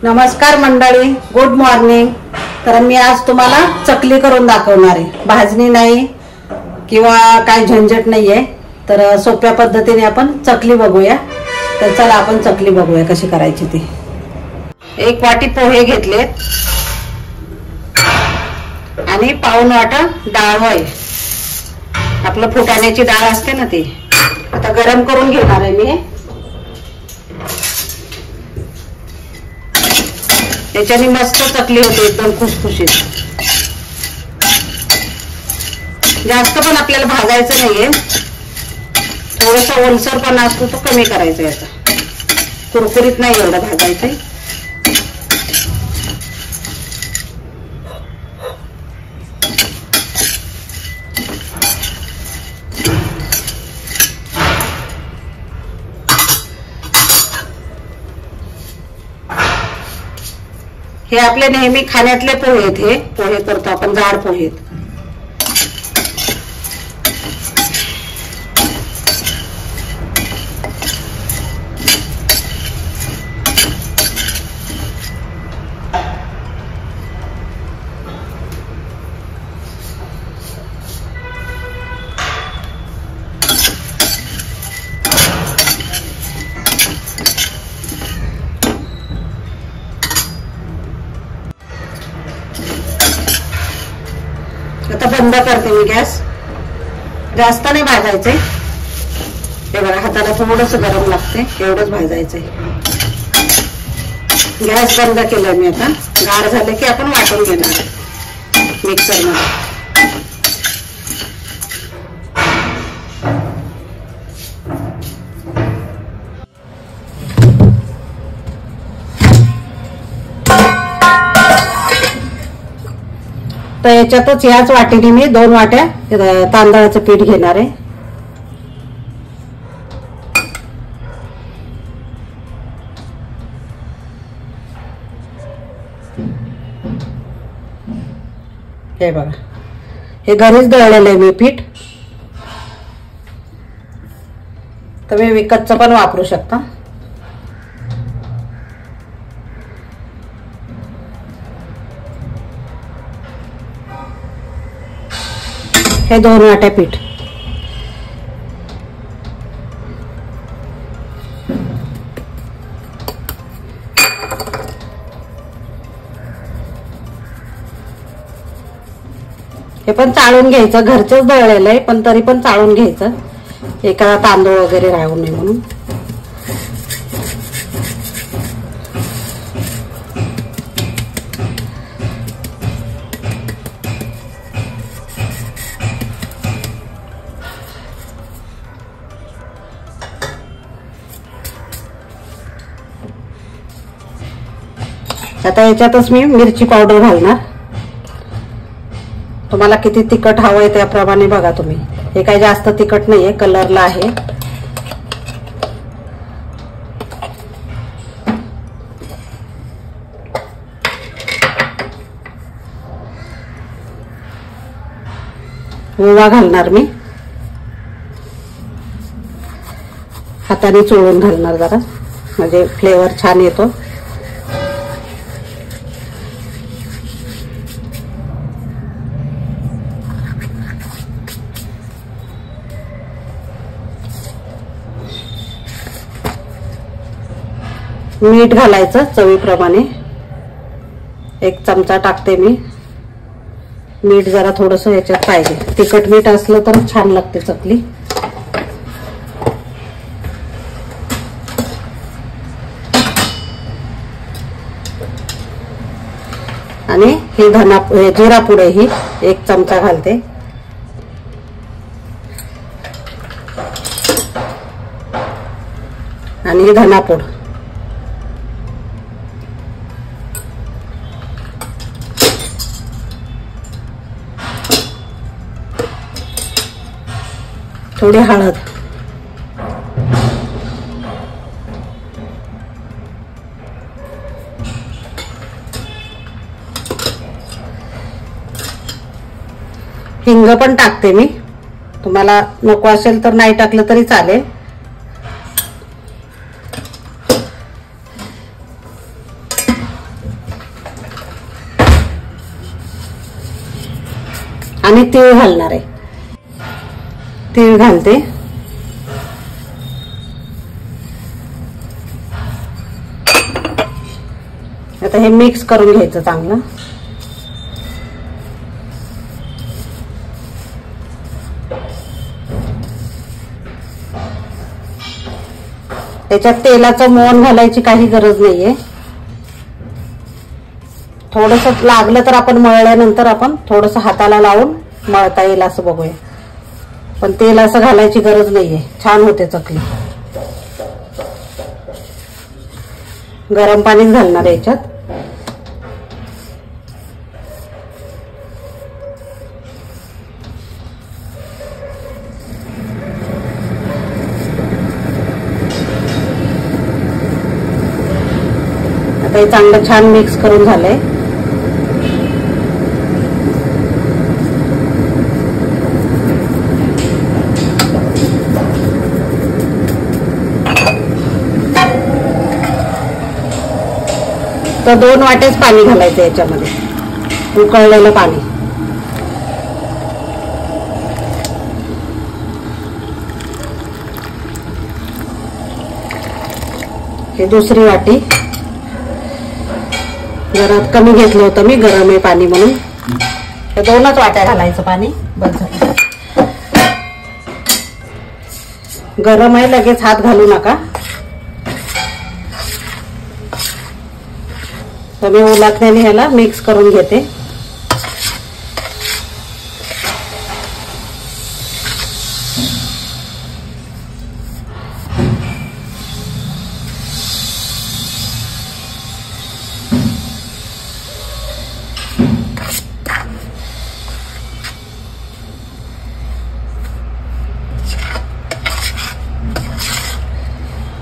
नमस्कार मंडळी, good morning. तर मी आज तुम्हाला चकली करून दाखवणार आहे। भाजणी नाही किंवा काय झंझट नाहीये, तर सोप्या पद्धतीने आपण चकली बघूया। तर चला आपण चकली बघूया कशी करायची ती। एक वाटी पोहे घेतलेत आणि पाऊण वाटा डाळ आहे, आपलं फुटाण्याची डाळ असते ना ती। आता गरम करून घेणार आहे मी। त्याच्याने मस्त चकली होते, एकदम खुसखुशीत। जास्त पण आपल्याला भाजायचं नाहीये, थोडासा ओलसरपणा असतो तो कमी करायचा। याचा कुरकुरीत नाही एवढं भाजायचंय। हे आपले नेहमी खाण्यातले पोहे आहेत। हे पोहे करतो आपण, जाड पोहे आहेत। आता बंद करते मी गॅस। जास्त नाही भाजायचंय, हे बघा हाताला थोडस गरम लागते, एवढंच भाजायचंय। गॅस बंद केलाय मी। आता गार झाले की आपण वाटून घेणार मिक्सर मध्ये। तर याच्यातच याच वाटीने मी 2 वाट्या तांदळाचं पीठ घेणार आहे। हे बघा, हे घरीच दळलेलं आहे मी पीठ। तुम्ही विकतचं पण वापरू शकता। हे 2 वाट्या पीठ। हे पण चाळून घ्यायचं, घरचंच दळलेलं आहे पण तरी पण चाळून घ्यायचं, एखादा तांदूळ वगैरे राहू नये म्हणून। आता याच्यातच मी मिरची पावडर घालणार। तुम्हाला किती तिखट हवंय त्याप्रमाणे बघा तुम्ही। हे काही जास्त तिखट नाहीये, कलरला आहे। ओवा घालणार मी, हाताने चोळून घालणार जरा, म्हणजे फ्लेवर छान येतो। मीठ घालायचं चवीप्रमाणे, 1 चमचा टाकते मी। मीठ जरा थोडस याच्यात पाहिजे, तिखट मीठ असलं तर छान लागते चकली। आणि हे जिरा पुडे ही 1 चमचा घालते। आणि ही धनापूड। थोडी हळद। हिंग पण टाकते मी, तुम्हाला नको असेल तर नाही टाकलं तरी चालेल। आणि तीळ घालणार आहे. तीळ घालते. आता हे मिक्स करून घ्यायचं चांगलं. त्याच्यात तेलाचं मोहन घालायची काही गरज नाहीये. थोडस लागलं तर आपण मळल्यानंतर आपण थोडस हाताला लावून मळता येईल असं बघूया. पण तेल असं घालायची गरज नाहीये. छान होते चकली. गरम पाणीच घालणार आहे याच्यात. आता हे चांगलं छान मिक्स करून झालंय. तर 2 वाटेच पाणी घालायचं याच्यामध्ये, उकळलेलं पाणी. हे दुसरी वाटी. जरा कमी घेतलं होतं मी, गरम आहे पाणी म्हणून. हे 2च वाट्या घालायचं पाणी. बस झालं. गरम आहे, लगेच हात घालू नका. तर मी उलटण्याने ह्याला मिक्स करून घेते.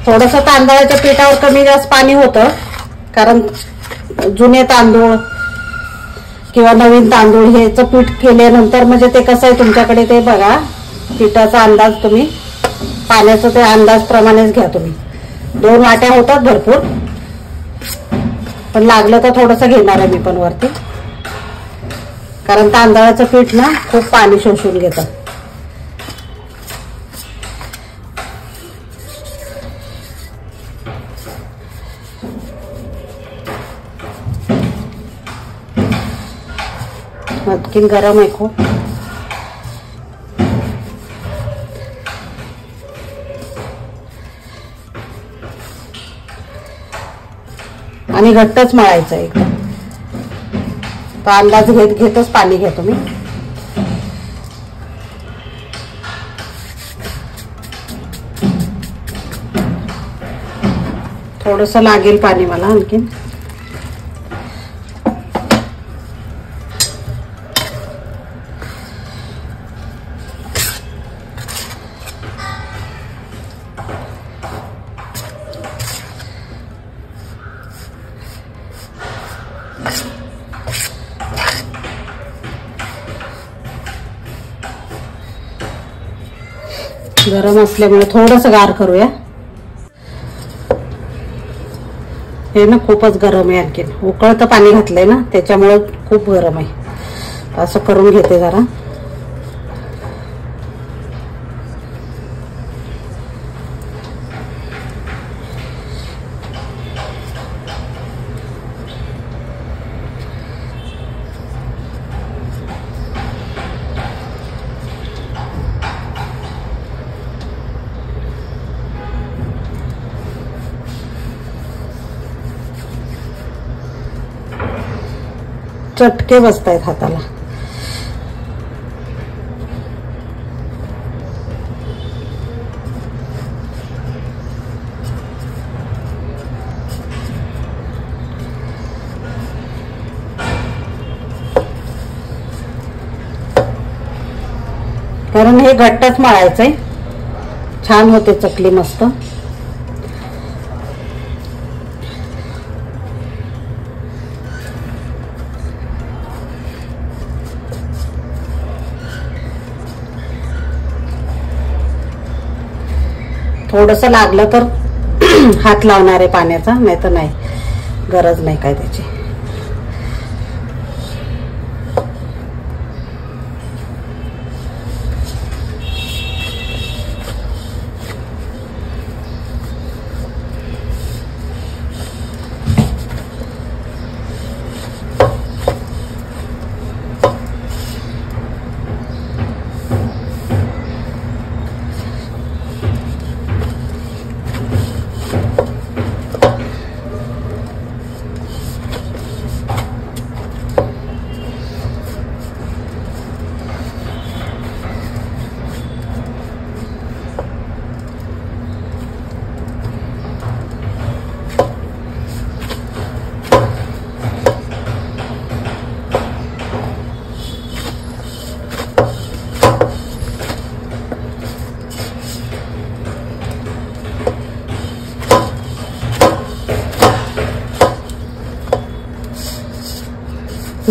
थोडस तांदळाच्या पिठावर कमी जास्त पाणी होतं, कारण जुने तांदूळ किंवा नवीन तांदूळ हेच पीठ केल्यानंतर म्हणजे ते कसं आहे तुमच्याकडे ते बघा, पिठाचा अंदाज तुम्ही, पाण्याचा ते अंदाज प्रमाणेच घ्या तुम्ही. 2 वाट्या होतात भरपूर, पण लागलं तर थोडस घेणार आहे मी पण वरती, कारण तांदळाचं पीठ ना खूप पाणी शोषून घेतं. मटकीन गरम आहे खूप. आणि घट्टच मळायचं एकदम. तो अंदाज घेतच पाणी घ्या तुम्ही. थोडस लागेल पाणी मला आणखीन. गरम असल्यामुळे थोडस गार करूया. हे ना खूपच गरम आहे. आणखीन उकळतं पाणी घातलंय ना, त्याच्यामुळे खूप गरम आहे. असं करून घेते जरा. चटके बसतायत हाताला. कारण हे घट्टच मळायचंय. छान होते चकली मस्त. थोडस लागलं तर हात लावणार आहे पाण्याचा, नाही तर नाही, गरज नाही काय त्याची.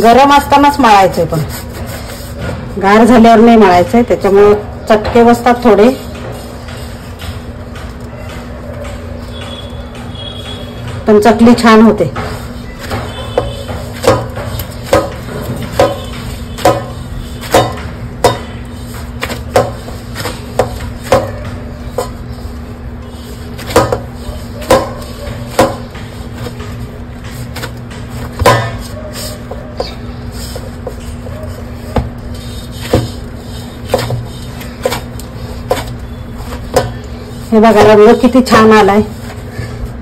गरम असतानाच मळायचंय, पण गार झाल्यावर नाही मळायचंय, त्याच्यामुळे चटके बसतात थोडे. पण चकली छान होते. हे बघा रंग किती छान आलाय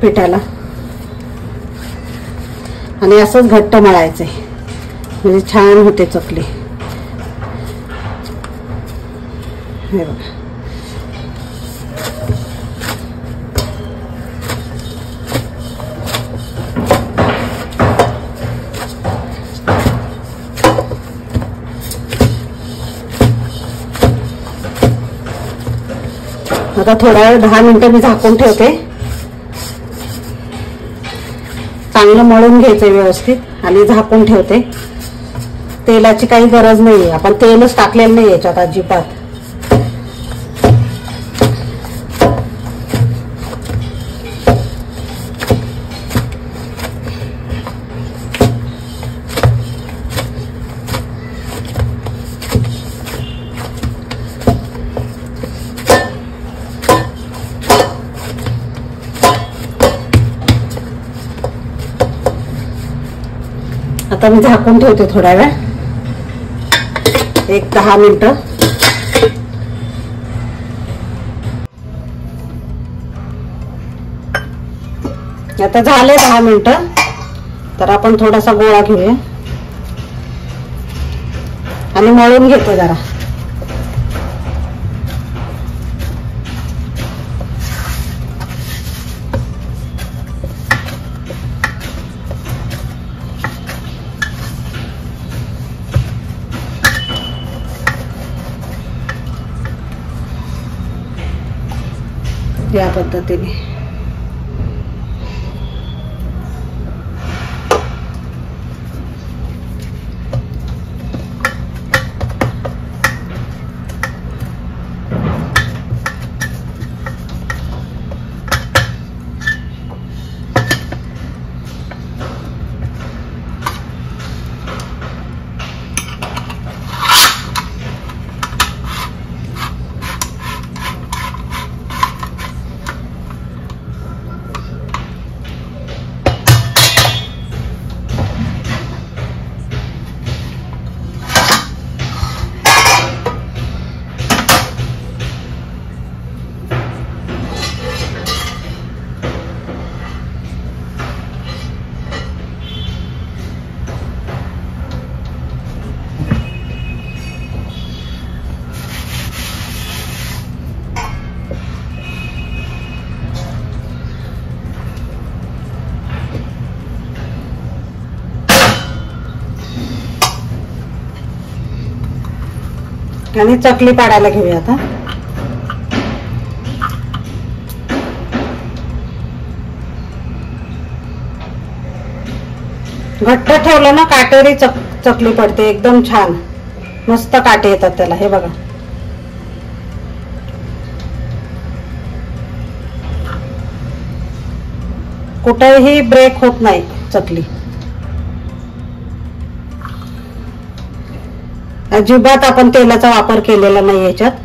पिठाला. आणि असंच घट्ट मळायचंय म्हणजे छान होते चकली. हे बघा आता थोडा वेळ 10 मिनिटं मी झाकून ठेवते. चांगलं मळून घ्यायचं व्यवस्थित आणि झाकून ठेवते. तेलाची काही गरज नाहीये, आपण तेलच टाकलेलं नाही याच्यात अजिबात. आता मी झाकून ठेवते थोडा वेळ, एक 10 मिनिटं. आता झाले 10 मिनिटं. तर आपण थोडासा गोळा घेऊया आणि मळून घेतो जरा. या पद्धतीने आणि चकली पाडायला घेऊया. आता घट्ट ठेवलं ना काटेरी चकली पडते, एकदम छान मस्त काटे येतात त्याला. हे बघा कुठेही ब्रेक होत नाही चकली, अजिबात आपण तेलाचा वापर केलेला नाही याच्यात.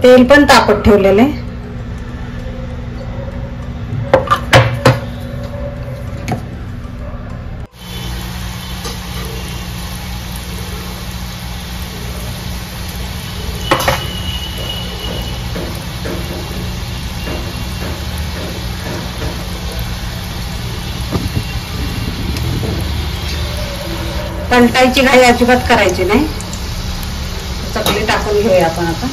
तेल पण तापत ठेवलेले. पलटायची घाई अजिबात करायची नाही. चकली टाकून घेऊया आपण आता.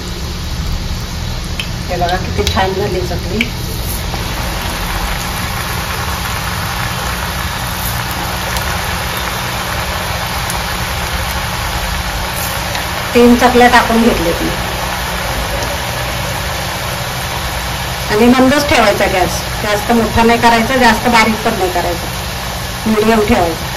हे बघा किती छान झाली चकली. तीन चकल्या टाकून घेतल्यात मी. आणि मंदच ठेवायचा गॅस. जास्त मोठा नाही करायचा, जास्त बारीक पण नाही करायचा, मीडियम ठेवायचा.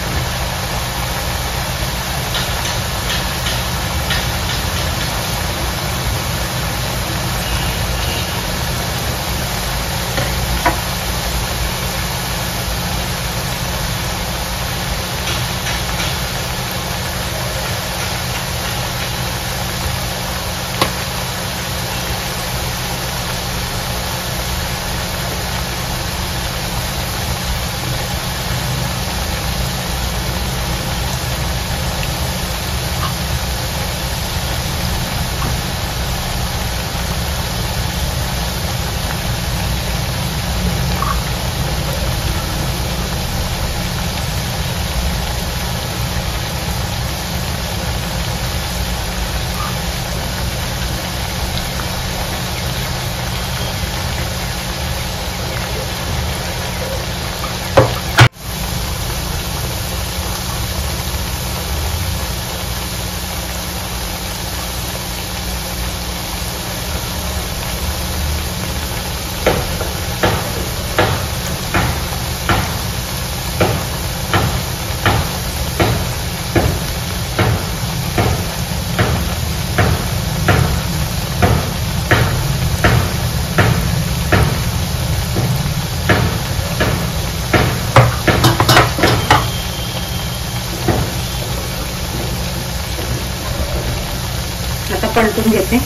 आता पलटून घेते.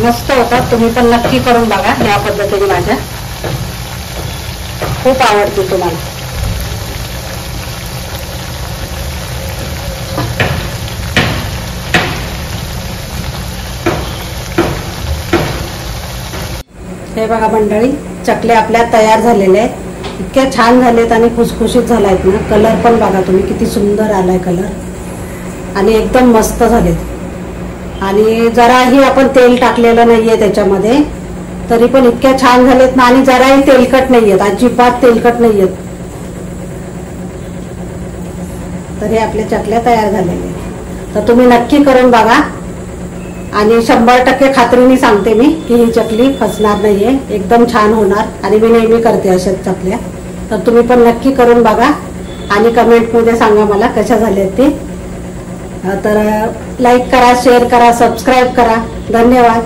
मस्त होतात. तुम्ही पण नक्की करून बघा या पद्धतीने. माझ्या खूप आवडते तुम्हाला. हे बघा मंडळी, चकल्या आपल्या तयार झालेल्या आहेत. इतक्या छान झालेत आणि खुसखुशीत झालायत ना. कलर पण बघा तुम्ही किती सुंदर आलाय कलर. आणि एकदम मस्त झालेत. आणि जराही आपण तेल टाकलेलं नाहीये त्याच्यामध्ये, तरी पण इतक्या छान झालेत ना. आणि जराही तेलकट नाहीयेत, अजिबात तेलकट नाहीयेत. तर हे आपल्या चकल्या तयार झालेल्या आहेत. तर तुम्ही नक्की करून बघा. आणि 100% खात्रीने सांगते मी की ही चकली फसणार नाहीये, एकदम छान होणार. आणि मी नेहमी करते अशाच चकल्या. तर तुम्ही पण नक्की करून बघा आणि कमेंटमध्ये सांगा मला कशा झाल्यात ते. तर लाईक करा, शेअर करा, सबस्क्राईब करा. धन्यवाद.